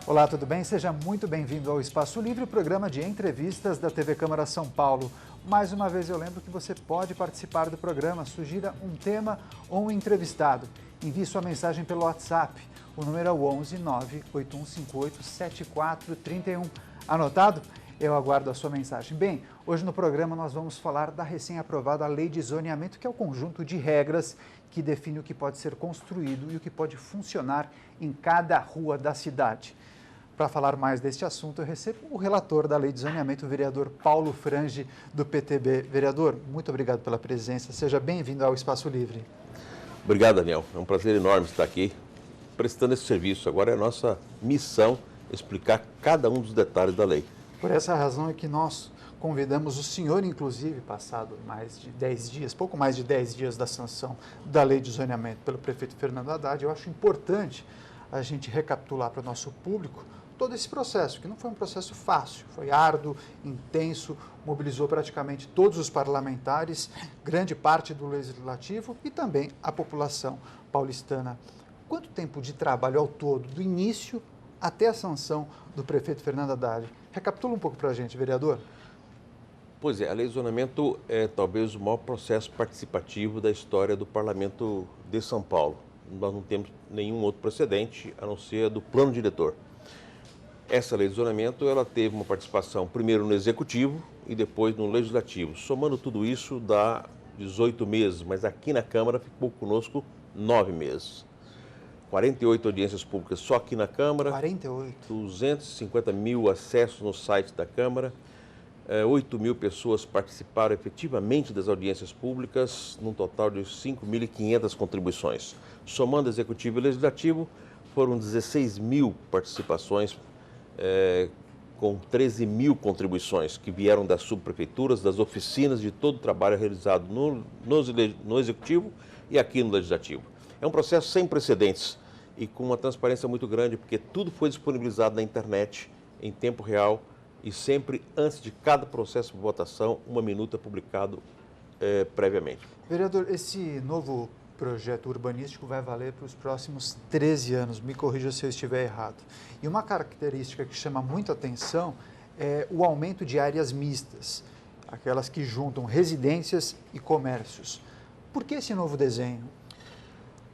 Olá, tudo bem? Seja muito bem-vindo ao Espaço Livre, o programa de entrevistas da TV Câmara São Paulo. Mais uma vez eu lembro que você pode participar do programa, sugira um tema ou um entrevistado. Envie sua mensagem pelo WhatsApp. O número é o 11 98158 7431. Anotado? Eu aguardo a sua mensagem. Bem, hoje no programa nós vamos falar da recém-aprovada Lei de Zoneamento, que é o conjunto de regras que define o que pode ser construído e o que pode funcionar em cada rua da cidade. Para falar mais deste assunto, eu recebo o relator da Lei de Zoneamento, o vereador Paulo Frange, do PTB. Vereador, muito obrigado pela presença. Seja bem-vindo ao Espaço Livre. Obrigado, Daniel. É um prazer enorme estar aqui prestando esse serviço. Agora é a nossa missão explicar cada um dos detalhes da lei. Por essa razão é que nós convidamos o senhor, inclusive, passado mais de 10 dias, pouco mais de 10 dias da sanção da Lei de Zoneamento pelo prefeito Fernando Haddad. Eu acho importante a gente recapitular para o nosso público todo esse processo, que não foi um processo fácil, foi árduo, intenso, mobilizou praticamente todos os parlamentares, grande parte do Legislativo e também a população paulistana. Quanto tempo de trabalho ao todo, do início até a sanção do prefeito Fernando Haddad? Recapitula um pouco para a gente, vereador. Pois é, a Lei de Zoneamento é talvez o maior processo participativo da história do Parlamento de São Paulo. Nós não temos nenhum outro precedente, a não ser do plano diretor. Essa Lei de Zoneamento, ela teve uma participação primeiro no Executivo e depois no Legislativo. Somando tudo isso, dá 18 meses, mas aqui na Câmara ficou conosco 9 meses. 48 audiências públicas só aqui na Câmara. 48. 250 mil acessos no site da Câmara. 8 mil pessoas participaram efetivamente das audiências públicas, num total de 5.500 contribuições. Somando Executivo e Legislativo, foram 16 mil participações, com 13 mil contribuições que vieram das subprefeituras, das oficinas, de todo o trabalho realizado no Executivo e aqui no Legislativo. É um processo sem precedentes e com uma transparência muito grande, porque tudo foi disponibilizado na internet, em tempo real, e sempre antes de cada processo de votação, uma minuta publicado previamente. Vereador, esse novo projeto urbanístico vai valer para os próximos 13 anos, me corrija se eu estiver errado. E uma característica que chama muito atenção é o aumento de áreas mistas, aquelas que juntam residências e comércios. Por que esse novo desenho?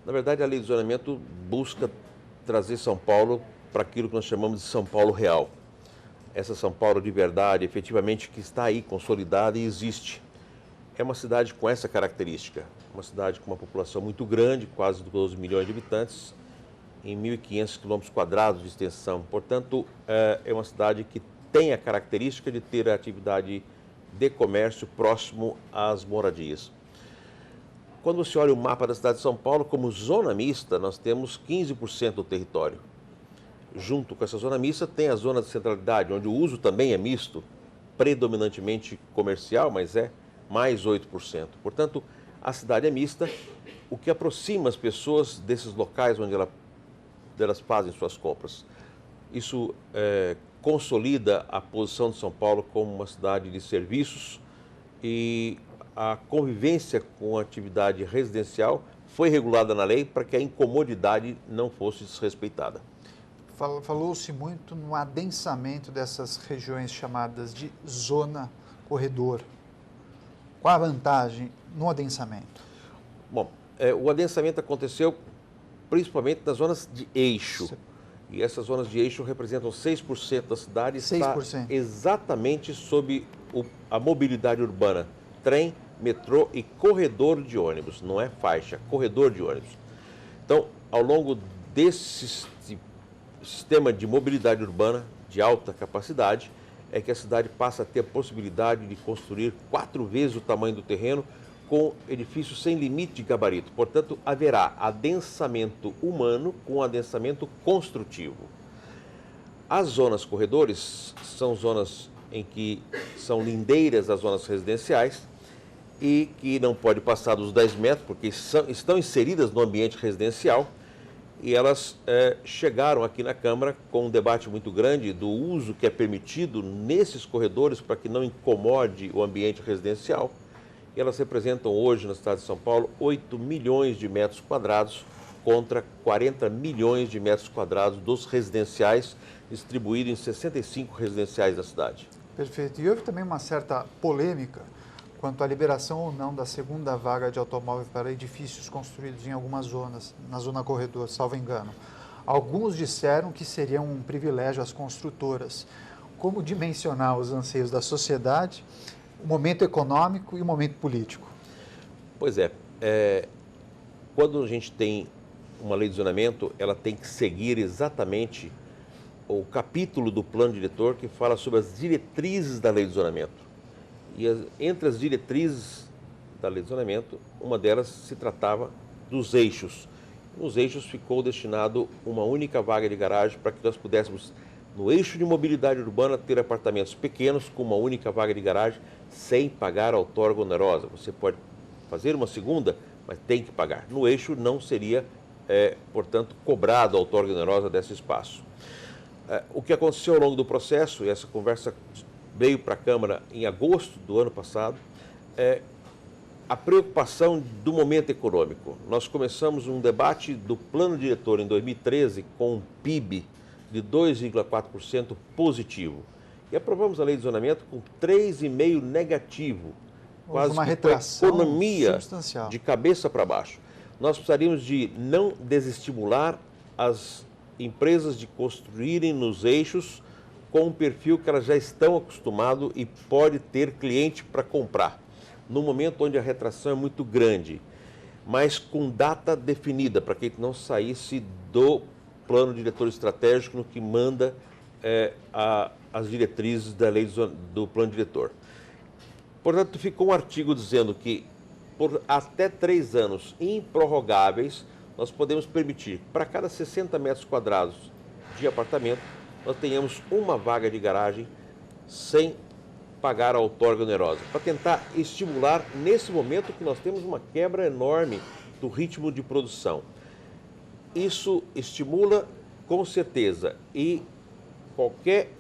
Na verdade, a Lei de Zoneamento busca trazer São Paulo para aquilo que nós chamamos de São Paulo real. Essa São Paulo de verdade, efetivamente, que está aí consolidada e existe. É uma cidade com essa característica, uma cidade com uma população muito grande, quase 12 milhões de habitantes, em 1.500 km² de extensão. Portanto, é uma cidade que tem a característica de ter a atividade de comércio próximo às moradias. Quando você olha o mapa da cidade de São Paulo, como zona mista, nós temos 15% do território. Junto com essa zona mista tem a zona de centralidade, onde o uso também é misto, predominantemente comercial, mas é mais 8%. Portanto, a cidade é mista, o que aproxima as pessoas desses locais onde elas fazem suas compras. Isso consolida a posição de São Paulo como uma cidade de serviços e a convivência com a atividade residencial foi regulada na lei para que a incomodidade não fosse desrespeitada. Falou-se muito no adensamento dessas regiões chamadas de zona corredor. Qual a vantagem no adensamento? Bom, o adensamento aconteceu principalmente nas zonas de eixo. E essas zonas de eixo representam 6% da cidade. 6%. Está exatamente sob a mobilidade urbana. Trem, metrô e corredor de ônibus. Não é faixa, corredor de ônibus. Então, ao longo desse sistema de mobilidade urbana de alta capacidade, é que a cidade passa a ter a possibilidade de construir 4 vezes o tamanho do terreno com edifícios sem limite de gabarito. Portanto, haverá adensamento humano com adensamento construtivo. As zonas corredores são zonas em que são lindeiras às zonas residenciais e que não pode passar dos 10 metros, porque estão inseridas no ambiente residencial. E elas chegaram aqui na Câmara com um debate muito grande do uso que é permitido nesses corredores para que não incomode o ambiente residencial. E elas representam hoje, na cidade de São Paulo, 8 milhões de metros quadrados, contra 40 milhões de metros quadrados dos residenciais, distribuídos em 65 residenciais da cidade. Perfeito. E houve também uma certa polêmica quanto à liberação ou não da segunda vaga de automóvel para edifícios construídos em algumas zonas, na zona corredor, salvo engano. Alguns disseram que seria um privilégio às construtoras. Como dimensionar os anseios da sociedade, o momento econômico e o momento político? Pois é, quando a gente tem uma lei de zonamento, ela tem que seguir exatamente o capítulo do plano diretor que fala sobre as diretrizes da lei de zonamento. E entre as diretrizes da lei de zonamento, uma delas se tratava dos eixos. Nos eixos ficou destinado uma única vaga de garagem para que nós pudéssemos, no eixo de mobilidade urbana, ter apartamentos pequenos com uma única vaga de garagem sem pagar outorga onerosa. Você pode fazer uma segunda, mas tem que pagar. No eixo não seria, portanto, cobrado a outorga onerosa desse espaço. O que aconteceu ao longo do processo, e essa conversa veio para a Câmara em agosto do ano passado, a preocupação do momento econômico. Nós começamos um debate do plano diretor em 2013 com um PIB de 2,4% positivo. E aprovamos a lei de zonamento com 3,5% negativo. Quase uma que retração com a economia substancial. De cabeça para baixo. Nós precisaríamos de não desestimular as empresas de construírem nos eixos com um perfil que elas já estão acostumadas e pode ter cliente para comprar, no momento onde a retração é muito grande, mas com data definida, para que não saísse do plano diretor estratégico no que manda as diretrizes da lei do plano diretor. Portanto, ficou um artigo dizendo que por até 3 anos improrrogáveis, nós podemos permitir, para cada 60 metros quadrados de apartamento, nós tenhamos uma vaga de garagem sem pagar a outorga onerosa, para tentar estimular, nesse momento que nós temos uma quebra enorme do ritmo de produção. Isso estimula com certeza, e qualquer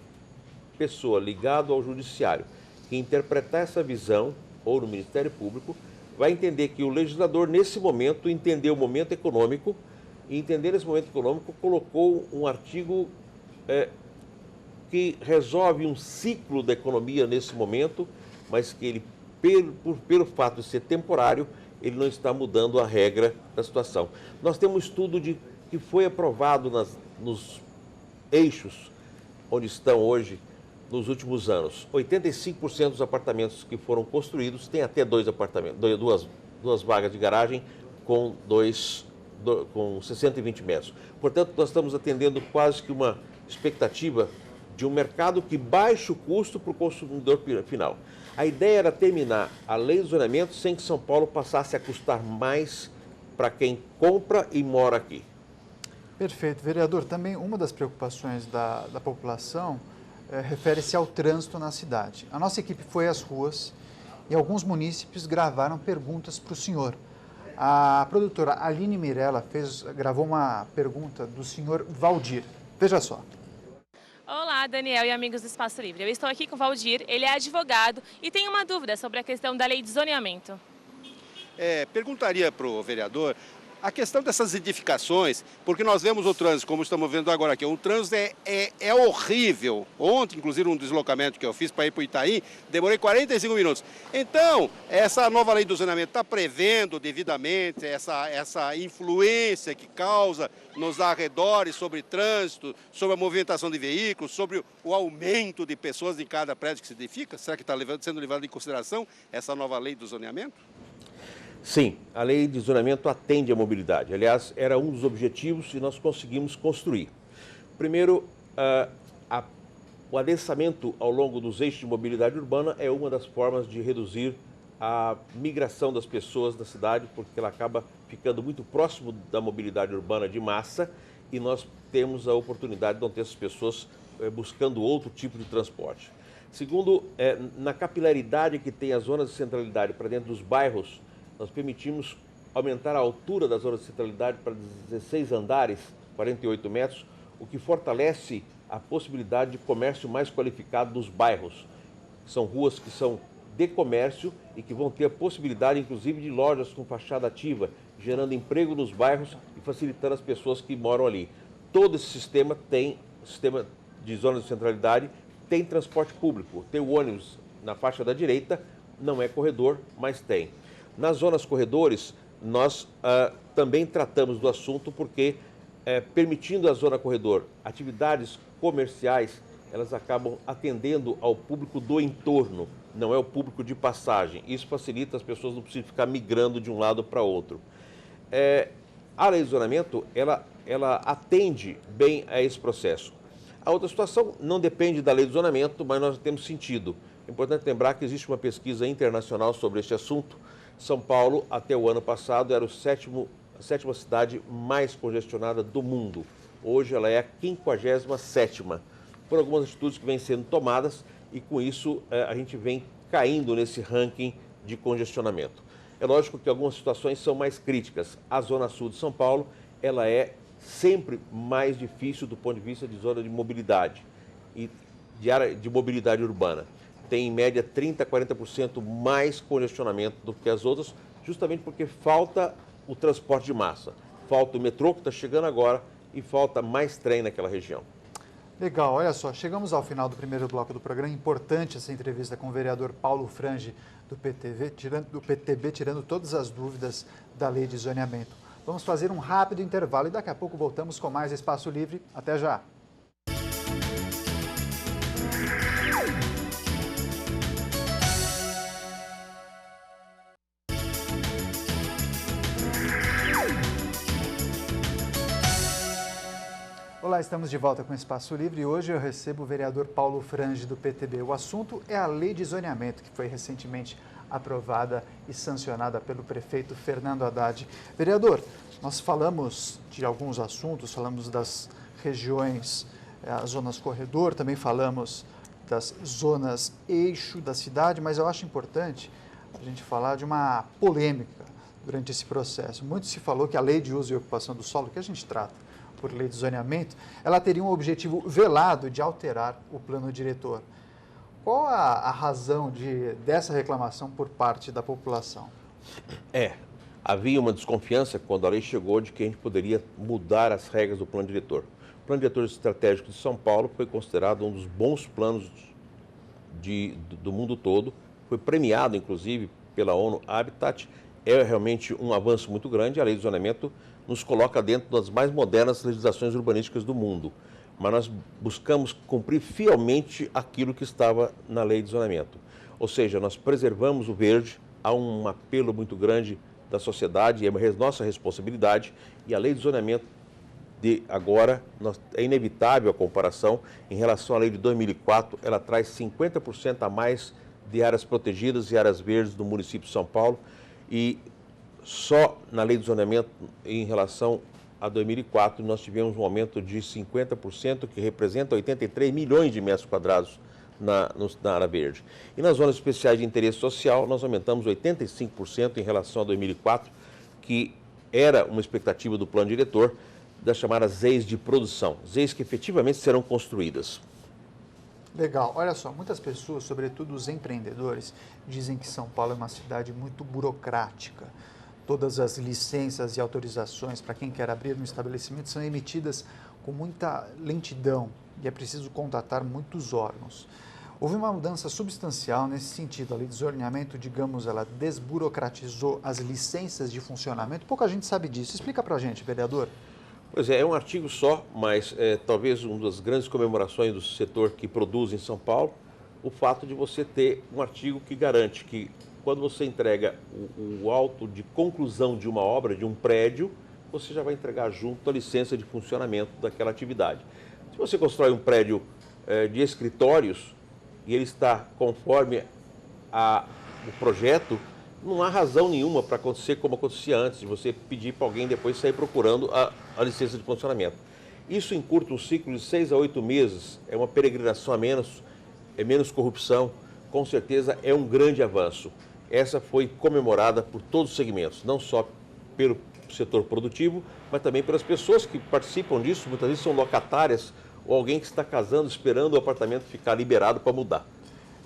pessoa ligada ao judiciário que interpretar essa visão, ou no Ministério Público, vai entender que o legislador, nesse momento, entendeu o momento econômico, e entender esse momento econômico, colocou um artigo que resolve um ciclo da economia nesse momento, mas que ele, pelo fato de ser temporário, ele não está mudando a regra da situação. Nós temos um estudo que foi aprovado nos eixos onde estão hoje, nos últimos anos. 85% dos apartamentos que foram construídos têm até duas vagas de garagem com 620 metros. Portanto, nós estamos atendendo quase que uma expectativa de um mercado que baixe o custo para o consumidor final. A ideia era terminar a lei do zonamento sem que São Paulo passasse a custar mais para quem compra e mora aqui. Perfeito. Vereador, também uma das preocupações da população refere-se ao trânsito na cidade. A nossa equipe foi às ruas e alguns munícipes gravaram perguntas para o senhor. A produtora Aline Mirella gravou uma pergunta do senhor Valdir. Veja só. Olá, Daniel e amigos do Espaço Livre. Eu estou aqui com o Valdir, ele é advogado e tem uma dúvida sobre a questão da lei de zoneamento. Perguntaria para o vereador a questão dessas edificações, porque nós vemos o trânsito, como estamos vendo agora aqui, o trânsito é horrível. Ontem, inclusive, um deslocamento que eu fiz para ir para o Itaim, demorei 45 minutos. Então, essa nova lei do zonamento está prevendo devidamente essa influência que causa nos arredores sobre trânsito, sobre a movimentação de veículos, sobre o aumento de pessoas em cada prédio que se edifica? Será que está sendo levado em consideração essa nova lei do zoneamento? Sim, a lei de zonamento atende à mobilidade. Aliás, era um dos objetivos e nós conseguimos construir. Primeiro, o adensamento ao longo dos eixos de mobilidade urbana é uma das formas de reduzir a migração das pessoas da cidade, porque ela acaba ficando muito próximo da mobilidade urbana de massa e nós temos a oportunidade de não ter essas pessoas buscando outro tipo de transporte. Segundo, na capilaridade que tem as zonas de centralidade para dentro dos bairros, nós permitimos aumentar a altura das zonas de centralidade para 16 andares, 48 metros, o que fortalece a possibilidade de comércio mais qualificado nos bairros. São ruas que são de comércio e que vão ter a possibilidade, inclusive, de lojas com fachada ativa, gerando emprego nos bairros e facilitando as pessoas que moram ali. Todo esse sistema de zonas de centralidade, tem transporte público, tem o ônibus na faixa da direita, não é corredor, mas tem. Nas zonas corredores, nós também tratamos do assunto porque, permitindo a zona corredor atividades comerciais, elas acabam atendendo ao público do entorno, não é o público de passagem. Isso facilita, as pessoas não precisam ficar migrando de um lado para outro. A lei de zonamento, ela atende bem a esse processo. A outra situação não depende da lei de zonamento, mas nós temos sentido. É importante lembrar que existe uma pesquisa internacional sobre este assunto. São Paulo, até o ano passado, era a sétima cidade mais congestionada do mundo. Hoje ela é a 57ª, por algumas atitudes que vêm sendo tomadas e com isso a gente vem caindo nesse ranking de congestionamento. É lógico que algumas situações são mais críticas. A Zona Sul de São Paulo, ela é sempre mais difícil do ponto de vista de zona de mobilidade e de área de mobilidade urbana. Tem em média 30% a 40% mais congestionamento do que as outras, justamente porque falta o transporte de massa. Falta o metrô que está chegando agora e falta mais trem naquela região. Legal, olha só, chegamos ao final do primeiro bloco do programa. Importante essa entrevista com o vereador Paulo Frange do PTB, tirando todas as dúvidas da lei de zoneamento. Vamos fazer um rápido intervalo e daqui a pouco voltamos com mais Espaço Livre. Até já! Olá, estamos de volta com o Espaço Livre e hoje eu recebo o vereador Paulo Frange do PTB. O assunto é a lei de zoneamento, que foi recentemente aprovada e sancionada pelo prefeito Fernando Haddad. Vereador, nós falamos de alguns assuntos, falamos das regiões, as zonas corredor, também falamos das zonas eixo da cidade, mas eu acho importante a gente falar de uma polêmica durante esse processo. Muito se falou que a lei de uso e ocupação do solo, que a gente trata por lei de zoneamento, ela teria um objetivo velado de alterar o plano diretor. Qual a razão dessa reclamação por parte da população? Havia uma desconfiança quando a lei chegou de que a gente poderia mudar as regras do plano diretor. O plano diretor estratégico de São Paulo foi considerado um dos bons planos do mundo todo, foi premiado inclusive pela ONU Habitat, é realmente um avanço muito grande. A lei de zoneamento nos coloca dentro das mais modernas legislações urbanísticas do mundo, mas nós buscamos cumprir fielmente aquilo que estava na lei de zoneamento. Ou seja, nós preservamos o verde, há um apelo muito grande da sociedade, é nossa responsabilidade, e a lei de zoneamento de agora, é inevitável a comparação, em relação à lei de 2004, ela traz 50% a mais de áreas protegidas e áreas verdes do município de São Paulo, e só na lei de zoneamento, em relação a 2004, nós tivemos um aumento de 50%, que representa 83 milhões de metros quadrados na área verde. E nas zonas especiais de interesse social, nós aumentamos 85% em relação a 2004, que era uma expectativa do plano diretor, das chamadas ZEIs de produção, ZEIs que efetivamente serão construídas. Legal. Olha só, muitas pessoas, sobretudo os empreendedores, dizem que São Paulo é uma cidade muito burocrática. Todas as licenças e autorizações para quem quer abrir um estabelecimento são emitidas com muita lentidão e é preciso contatar muitos órgãos. Houve uma mudança substancial nesse sentido. A lei de zoneamento, digamos, ela desburocratizou as licenças de funcionamento. Pouca gente sabe disso. Explica para a gente, vereador. Pois é um artigo só, mas talvez uma das grandes comemorações do setor que produz em São Paulo, o fato de você ter um artigo que garante que quando você entrega o auto de conclusão de uma obra, de um prédio, você já vai entregar junto a licença de funcionamento daquela atividade. Se você constrói um prédio de escritórios e ele está conforme o projeto, não há razão nenhuma para acontecer como acontecia antes, de você pedir para alguém depois sair procurando a licença de funcionamento. Isso encurta um ciclo de 6 a 8 meses, é uma peregrinação a menos, é menos corrupção, com certeza é um grande avanço. Essa foi comemorada por todos os segmentos, não só pelo setor produtivo, mas também pelas pessoas que participam disso, muitas vezes são locatárias ou alguém que está casando, esperando o apartamento ficar liberado para mudar.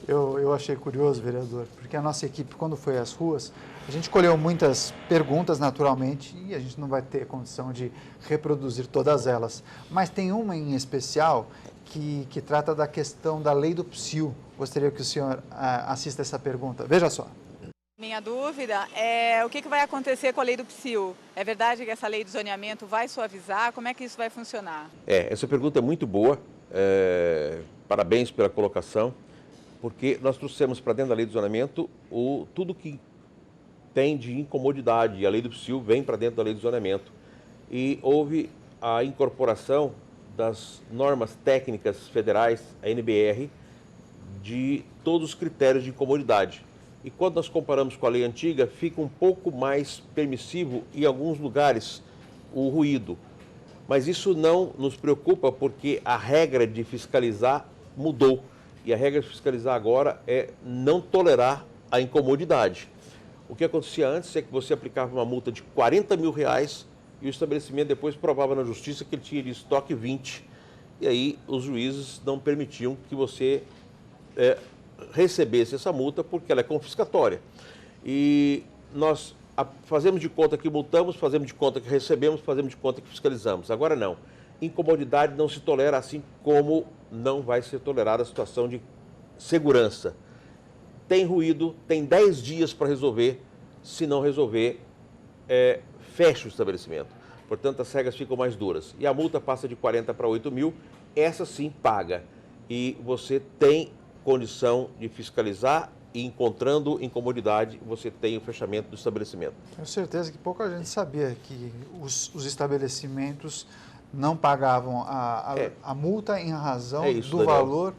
Eu achei curioso, vereador, porque a nossa equipe, quando foi às ruas, a gente colheu muitas perguntas, naturalmente, e a gente não vai ter condição de reproduzir todas elas. Mas tem uma em especial que trata da questão da lei do PSIL. Gostaria que o senhor assista essa pergunta. Veja só. Minha dúvida é o que vai acontecer com a lei do PSIL? É verdade que essa lei de zoneamento vai suavizar? Como é que isso vai funcionar? Essa pergunta é muito boa. Parabéns pela colocação. Porque nós trouxemos para dentro da lei do zonamento tudo que tem de incomodidade. E a lei do PSIL vem para dentro da lei do zonamento. E houve a incorporação das normas técnicas federais, a NBR, de todos os critérios de incomodidade. E quando nós comparamos com a lei antiga, fica um pouco mais permissivo em alguns lugares o ruído. Mas isso não nos preocupa porque a regra de fiscalizar mudou. E a regra de fiscalizar agora é não tolerar a incomodidade. O que acontecia antes é que você aplicava uma multa de R$40 mil e o estabelecimento depois provava na justiça que ele tinha de estoque 20. E aí os juízes não permitiam que você recebesse essa multa porque ela é confiscatória. E nós fazemos de conta que multamos, fazemos de conta que recebemos, fazemos de conta que fiscalizamos. Agora não. Incomodidade não se tolera, assim como não vai ser tolerada a situação de segurança. Tem ruído, tem 10 dias para resolver. Se não resolver, fecha o estabelecimento. Portanto, as regras ficam mais duras. E a multa passa de 40 para 8 mil, essa sim paga. E você tem condição de fiscalizar e encontrando incomodidade, você tem o fechamento do estabelecimento. Tenho certeza que pouca gente sabia que os estabelecimentos não pagavam a multa em razão do Daniel. Valor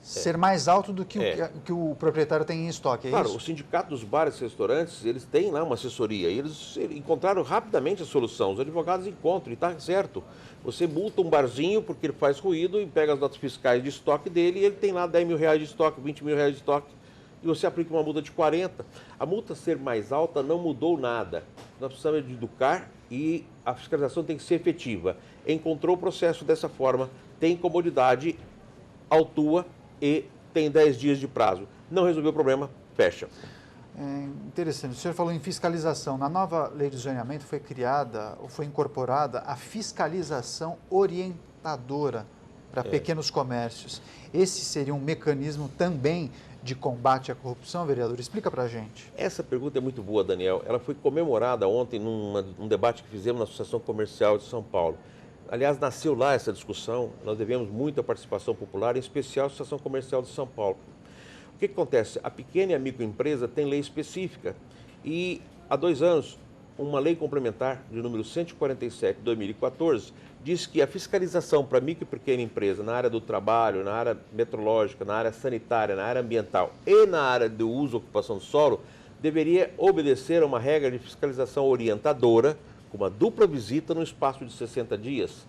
ser mais alto do que que o proprietário tem em estoque, Claro, isso? o sindicato dos bares e restaurantes, eles têm lá uma assessoria e eles encontraram rapidamente a solução. Os advogados encontram e está certo. Você multa um barzinho porque ele faz ruído e pega as notas fiscais de estoque dele e ele tem lá R$10 mil de estoque, R$20 mil de estoque e você aplica uma multa de 40. A multa ser mais alta não mudou nada. Nós precisamos de educar e a fiscalização tem que ser efetiva. Encontrou o processo dessa forma, tem comodidade, autua e tem 10 dias de prazo. Não resolveu o problema, fecha. Interessante. O senhor falou em fiscalização. Na nova lei de zoneamento foi criada, ou foi incorporada, a fiscalização orientadora para pequenos comércios. Esse seria um mecanismo também de combate à corrupção, vereador? Explica para a gente. Essa pergunta é muito boa, Daniel. Ela foi comemorada ontem num debate que fizemos na Associação Comercial de São Paulo. Aliás, nasceu lá essa discussão, nós devemos muito à participação popular, em especial a Associação Comercial de São Paulo. O que acontece? A pequena e a microempresa tem lei específica e há 2 anos, uma lei complementar de número 147 de 2014 diz que a fiscalização para micro e pequena empresa na área do trabalho, na área metrológica, na área sanitária, na área ambiental e na área do uso e ocupação do solo deveria obedecer a uma regra de fiscalização orientadora, com uma dupla visita no espaço de 60 dias.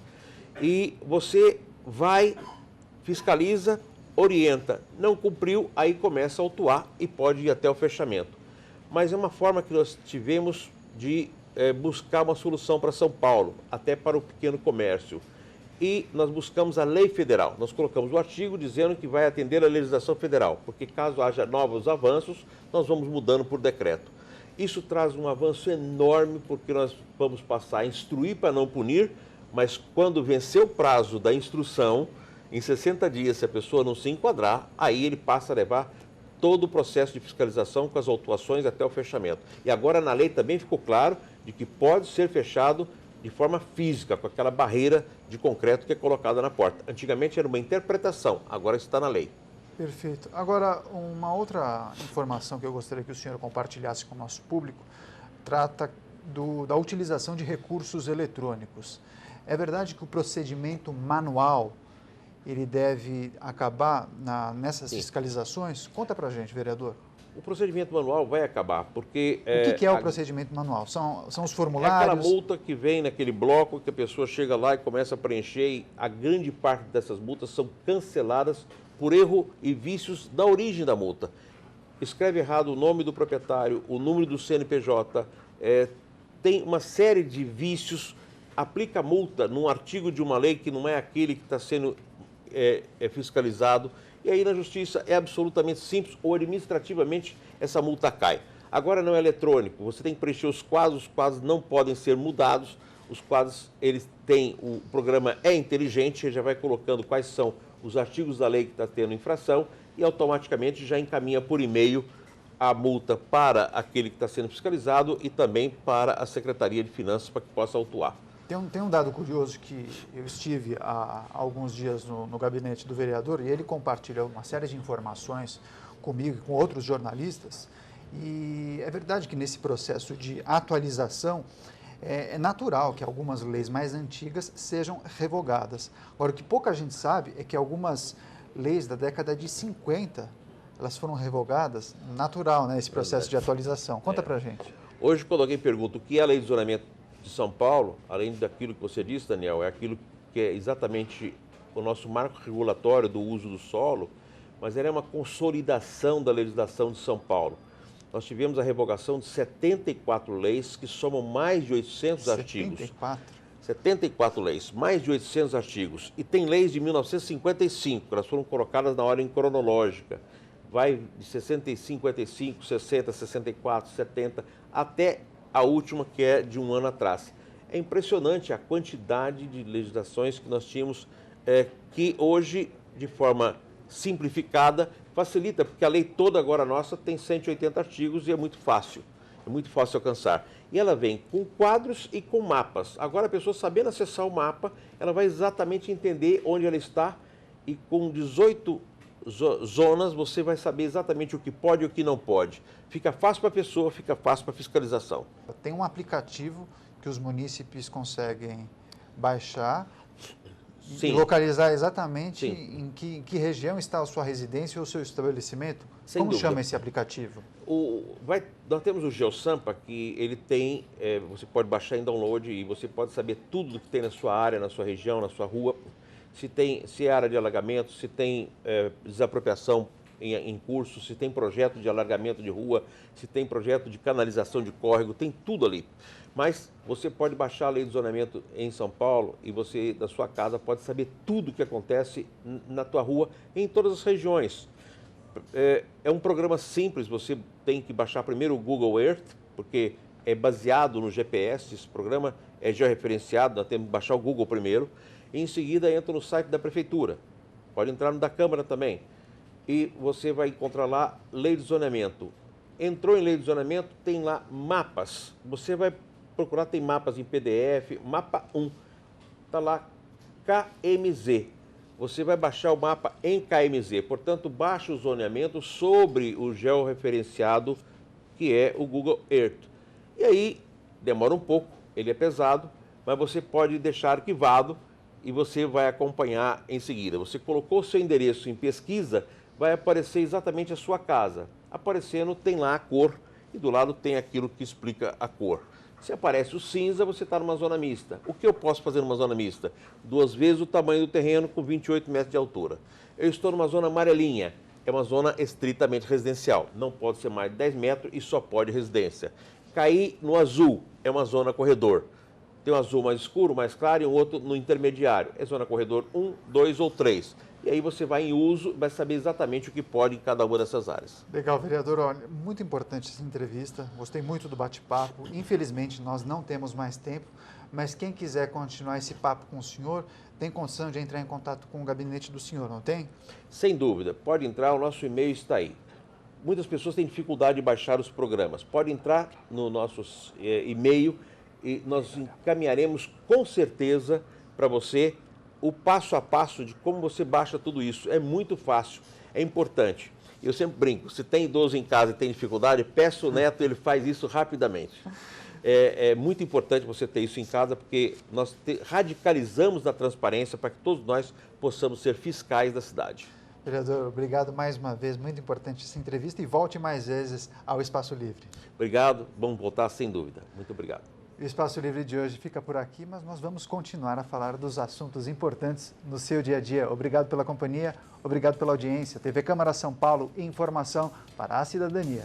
E você vai, fiscaliza, orienta, não cumpriu, aí começa a autuar e pode ir até o fechamento. Mas é uma forma que nós tivemos de buscar uma solução para São Paulo, até para o pequeno comércio. E nós buscamos a lei federal. Nós colocamos o artigo dizendo que vai atender a legislação federal, porque caso haja novos avanços, nós vamos mudando por decreto. Isso traz um avanço enorme, porque nós vamos passar a instruir para não punir, mas quando vencer o prazo da instrução, em 60 dias, se a pessoa não se enquadrar, aí ele passa a levar todo o processo de fiscalização com as autuações até o fechamento. E agora na lei também ficou claro de que pode ser fechado de forma física, com aquela barreira de concreto que é colocada na porta. Antigamente era uma interpretação, agora está na lei. Perfeito. Agora, uma outra informação que eu gostaria que o senhor compartilhasse com o nosso público trata da utilização de recursos eletrônicos. É verdade que o procedimento manual ele deve acabar nessas fiscalizações? Conta para a gente, vereador. O procedimento manual vai acabar, porque... O que é o procedimento manual? São os formulários? É aquela multa que vem naquele bloco que a pessoa chega lá e começa a preencher e a grande parte dessas multas são canceladas por erro e vícios da origem da multa. Escreve errado o nome do proprietário, o número do CNPJ, tem uma série de vícios, aplica multa num artigo de uma lei que não é aquele que está sendo fiscalizado. E aí na justiça é absolutamente simples, ou administrativamente essa multa cai. Agora não é eletrônico, você tem que preencher os quadros não podem ser mudados, os quadros, eles têm, o programa é inteligente, ele já vai colocando quais são os artigos da lei que está tendo infração e automaticamente já encaminha por e-mail a multa para aquele que está sendo fiscalizado e também para a Secretaria de Finanças para que possa autuar. Tem um dado curioso que eu estive há alguns dias no gabinete do vereador e ele compartilhou uma série de informações comigo e com outros jornalistas. E é verdade que nesse processo de atualização é natural que algumas leis mais antigas sejam revogadas. Agora, o que pouca gente sabe é que algumas leis da década de 50, elas foram revogadas, natural, né, esse processo de atualização. Conta pra gente. Hoje, quando alguém pergunta o que é a lei de zonamento de São Paulo, além daquilo que você disse, Daniel, é aquilo que é exatamente o nosso marco regulatório do uso do solo, mas ela é uma consolidação da legislação de São Paulo. Nós tivemos a revogação de 74 leis, que somam mais de 800 artigos. 74 leis, mais de 800 artigos. E tem leis de 1955, elas foram colocadas na ordem cronológica. Vai de 65, 55, 60, 64, 70, até a última, que é de um ano atrás. É impressionante a quantidade de legislações que nós tínhamos, que hoje, de forma simplificada, facilita, porque a lei toda agora nossa tem 180 artigos e é muito fácil alcançar. E ela vem com quadros e com mapas. Agora a pessoa, sabendo acessar o mapa, ela vai exatamente entender onde ela está e com 18 zonas você vai saber exatamente o que pode e o que não pode. Fica fácil para a pessoa, fica fácil para a fiscalização. Tem um aplicativo que os munícipes conseguem baixar e localizar exatamente em que região está a sua residência ou o seu estabelecimento? Como chama esse aplicativo? Nós temos o GeoSampa, que ele tem, você pode baixar em download e você pode saber tudo que tem na sua área, na sua região, na sua rua. Se é área de alagamento, se tem desapropriação em curso, se tem projeto de alargamento de rua, se tem projeto de canalização de córrego, tem tudo ali. Mas você pode baixar a lei de zonamento em São Paulo e você, da sua casa, pode saber tudo o que acontece na tua rua, em todas as regiões. É um programa simples, você tem que baixar primeiro o Google Earth, porque é baseado no GPS, esse programa é georreferenciado, nós temos que baixar o Google primeiro, e em seguida entra no site da Prefeitura, pode entrar no da Câmara também, e você vai encontrar lá lei de zonamento. Entrou em lei de zonamento, tem lá mapas, você vai procurar, tem mapas em PDF, mapa 1, está lá KMZ. Você vai baixar o mapa em KMZ, portanto, baixa o zoneamento sobre o georreferenciado, que é o Google Earth. E aí, demora um pouco, ele é pesado, mas você pode deixar arquivado e você vai acompanhar em seguida. Você colocou o seu endereço em pesquisa, vai aparecer exatamente a sua casa. Aparecendo, tem lá a cor e do lado tem aquilo que explica a cor. Se aparece o cinza, você está numa zona mista. O que eu posso fazer numa zona mista? 2 vezes o tamanho do terreno com 28 metros de altura. Eu estou numa zona amarelinha, é uma zona estritamente residencial. Não pode ser mais de 10 metros e só pode residência. Cair no azul, é uma zona corredor. Tem um azul mais escuro, mais claro e um outro no intermediário. É zona corredor 1, 2 ou 3. E aí você vai em uso, vai saber exatamente o que pode em cada uma dessas áreas. Legal, vereador. Olha, muito importante essa entrevista. Gostei muito do bate-papo. Infelizmente, nós não temos mais tempo, mas quem quiser continuar esse papo com o senhor, tem condição de entrar em contato com o gabinete do senhor, não tem? Sem dúvida. Pode entrar, o nosso e-mail está aí. Muitas pessoas têm dificuldade de baixar os programas. Pode entrar no nosso e-mail e nós encaminharemos com certeza para você o passo a passo de como você baixa tudo isso. É muito fácil, é importante. Eu sempre brinco, se tem idoso em casa e tem dificuldade, peça o neto, ele faz isso rapidamente. É muito importante você ter isso em casa, porque nós radicalizamos na transparência para que todos nós possamos ser fiscais da cidade. Vereador, obrigado mais uma vez, muito importante essa entrevista e volte mais vezes ao Espaço Livre. Obrigado, vamos voltar sem dúvida. Muito obrigado. O Espaço Livre de hoje fica por aqui, mas nós vamos continuar a falar dos assuntos importantes no seu dia a dia. Obrigado pela companhia, obrigado pela audiência. TV Câmara São Paulo, informação para a cidadania.